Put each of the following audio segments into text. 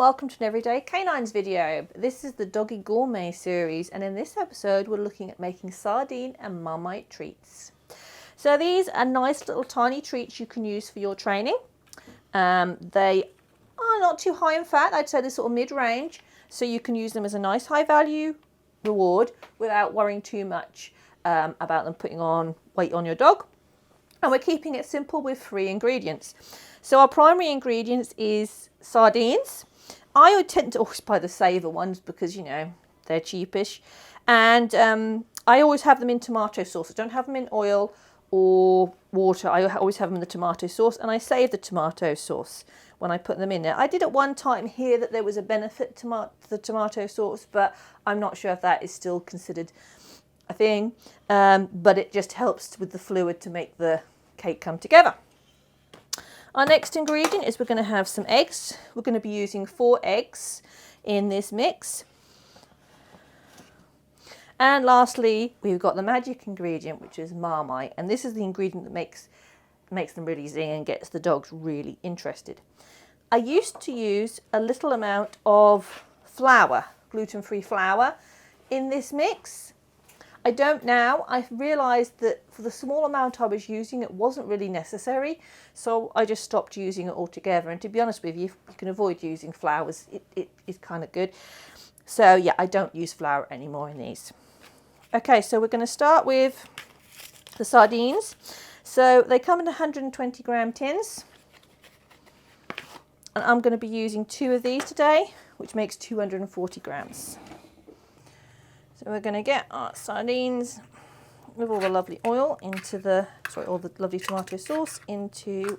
welcome to an Everyday Canines video. This is the Doggy Gourmet series, and in this episode we're looking at making sardine and marmite treats. So these are nice little tiny treats you can use for your training. They are not too high in fat, I'd say they're sort of mid-range, so you can use them as a nice high value reward without worrying too much about them putting on weight on your dog. And we're keeping it simple with 3 ingredients. So our primary ingredients is sardines. I would tend to always buy the Savour ones because, you know, they're cheapish. And I always have them in tomato sauce. I don't have them in oil or water. I always have them in the tomato sauce, and I save the tomato sauce when I put them in there. I did at one time hear that there was a benefit to the tomato sauce, but I'm not sure if that is still considered a thing. But it just helps with the fluid to make the cake come together. Our next ingredient is we're going to have some eggs. We're going to be using 4 eggs in this mix. And lastly, we've got the magic ingredient, which is Marmite. And this is the ingredient that makes them really zing and gets the dogs really interested. I used to use a little amount of flour, gluten-free flour, in this mix. I don't now. I've realised that for the small amount I was using, it wasn't really necessary. So I just stopped using it altogether. And to be honest with you, if you can avoid using flours, it is kind of good. So yeah, I don't use flour anymore in these. Okay, so we're going to start with the sardines. So they come in 120 gram tins. And I'm going to be using 2 of these today, which makes 240 grams. So we're going to get our sardines with all the lovely oil into the, all the lovely tomato sauce into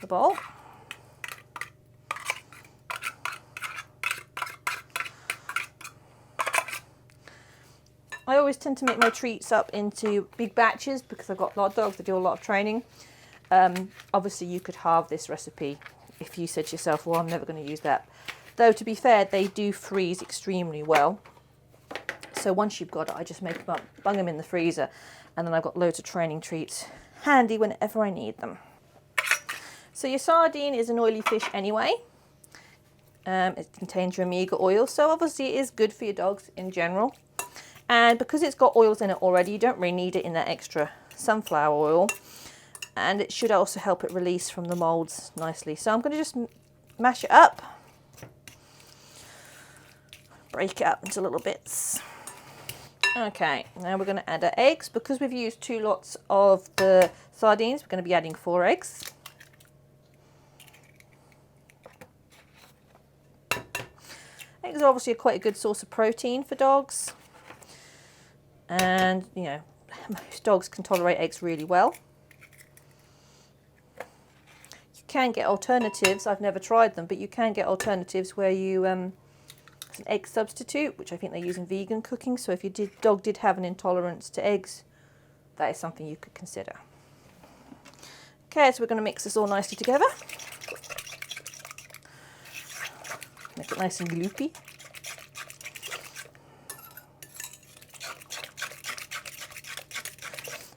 the bowl. I always tend to make my treats up into big batches because I've got a lot of dogs that do a lot of training. Obviously you could halve this recipe if you said to yourself, well, I'm never going to use that. Though to be fair, they do freeze extremely well. So once you've got it, I just make them up, bung them in the freezer, and then I've got loads of training treats handy whenever I need them. So your sardine is an oily fish anyway. It contains your omega oil, so obviously it is good for your dogs in general. And because it's got oils in it already, you don't really need it in that extra sunflower oil. And it should also help it release from the molds nicely. So I'm going to just mash it up, break it up into little bits. Okay, now we're going to add our eggs. Because we've used 2 lots of the sardines, we're going to be adding 4 eggs. Eggs are obviously quite a good source of protein for dogs. And, you know, most dogs can tolerate eggs really well. You can get alternatives. I've never tried them, but you can get alternatives where you... it's an egg substitute, which I think they use in vegan cooking. So if your dog did have an intolerance to eggs, that is something you could consider. Okay, so we're going to mix this all nicely together. Make it nice and gloopy.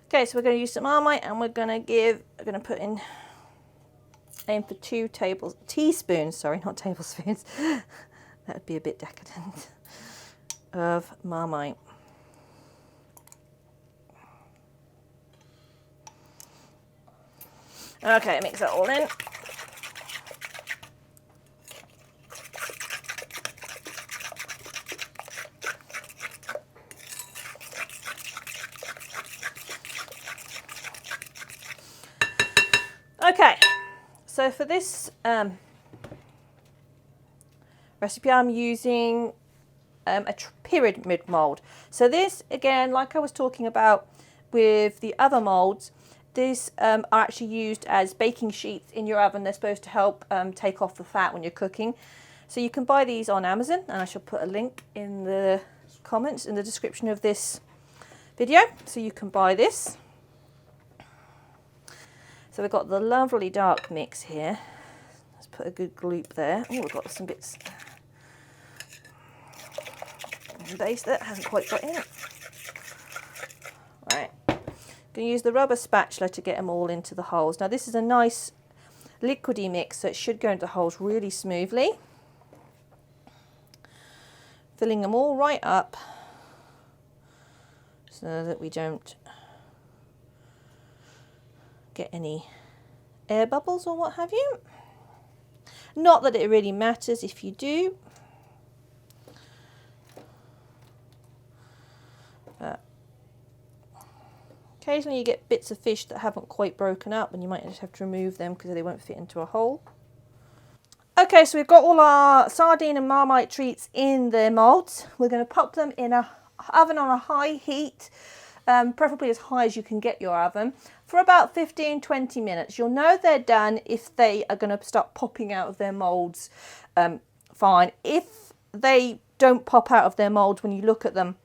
Okay, so we're going to use some Marmite, and we're going to put in, aim for 2 teaspoons, sorry, not tablespoons. That would be a bit decadent, of Marmite. Okay, mix that all in. Okay, so for this recipe, I'm using a pyramid mould. So this, again, like I was talking about with the other moulds, these are actually used as baking sheets in your oven. They're supposed to help take off the fat when you're cooking. So you can buy these on Amazon, and I shall put a link in the comments, in the description of this video, so you can buy this. So we've got the lovely dark mix here. Let's put a good gloop there. Oh, we've got some bits base that hasn't quite got in. Right, going to use the rubber spatula to get them all into the holes. Now this is a nice liquidy mix, so it should go into the holes really smoothly. Filling them all right up so that we don't get any air bubbles or what have you. Not that it really matters if you do, but occasionally you get bits of fish that haven't quite broken up and you might just have to remove them because they won't fit into a hole. Okay, so we've got all our sardine and marmite treats in their moulds. We're going to pop them in an oven on a high heat, preferably as high as you can get your oven, for about 15-20 minutes. You'll know they're done if they are going to start popping out of their moulds fine. If they don't pop out of their moulds when you look at them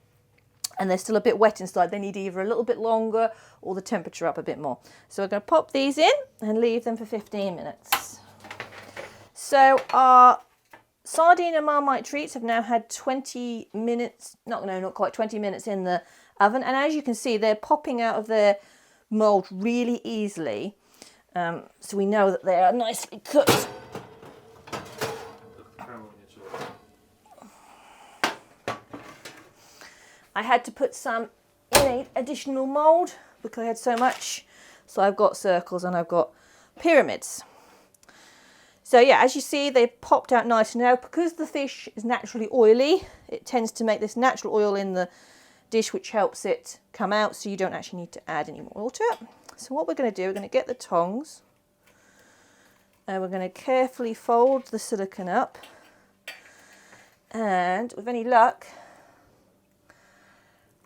and they're still a bit wet inside, they need either a little bit longer or the temperature up a bit more. So we're going to pop these in and leave them for 15 minutes. So our sardine and marmite treats have now had 20 minutes, not quite 20 minutes in the oven. And as you can see, they're popping out of their mould really easily. So we know that they are nicely cooked. I had to put some in an additional mould because I had so much. So I've got circles and I've got pyramids. So yeah, as you see, they've popped out nicely. Now, because the fish is naturally oily, it tends to make this natural oil in the dish, which helps it come out, so you don't actually need to add any more oil to it. So what we're going to do, we're going to get the tongs and we're going to carefully fold the silicone up, and with any luck,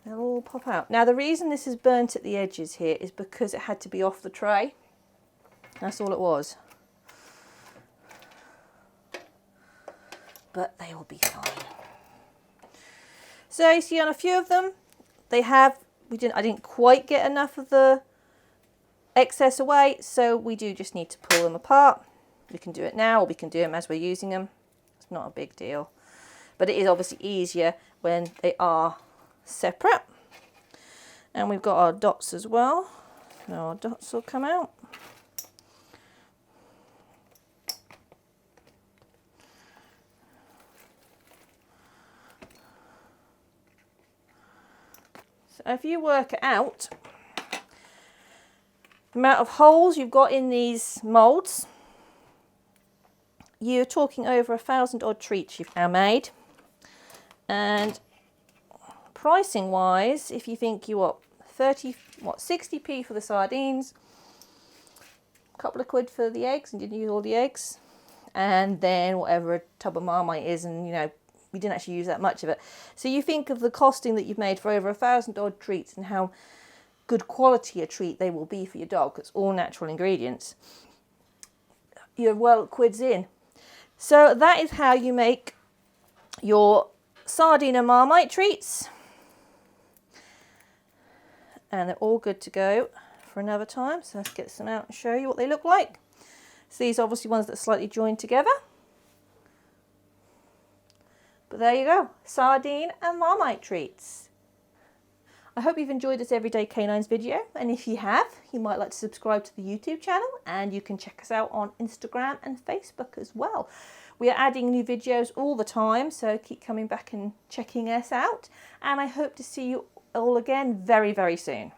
they'll all pop out. Now, the reason this is burnt at the edges here is because it had to be off the tray. That's all it was. But they will be fine. So you see on a few of them, I didn't quite get enough of the excess away, so we do just need to pull them apart. We can do it now, or we can do them as we're using them. It's not a big deal. But it is obviously easier when they are separate. And we've got our dots as well. So our dots will come out. So if you work it out, the amount of holes you've got in these moulds, you're talking over 1,000 odd treats you've now made. And pricing wise, if you think you want 60p for the sardines, a couple of quid for the eggs, and you didn't use all the eggs, and then whatever a tub of Marmite is, and you didn't actually use that much of it. So you think of the costing that you've made for over 1,000 odd treats and how good quality a treat they will be for your dog. It's all natural ingredients. You're well quids in. So that is how you make your sardine and Marmite treats. And they're all good to go for another time. So let's get some out and show you what they look like. So these are obviously ones that are slightly joined together. But there you go, sardine and Marmite treats. I hope you've enjoyed this Everyday Canines video, and if you have, you might like to subscribe to the YouTube channel, and you can check us out on Instagram and Facebook as well. We are adding new videos all the time, so keep coming back and checking us out, and I hope to see you all again very, very soon.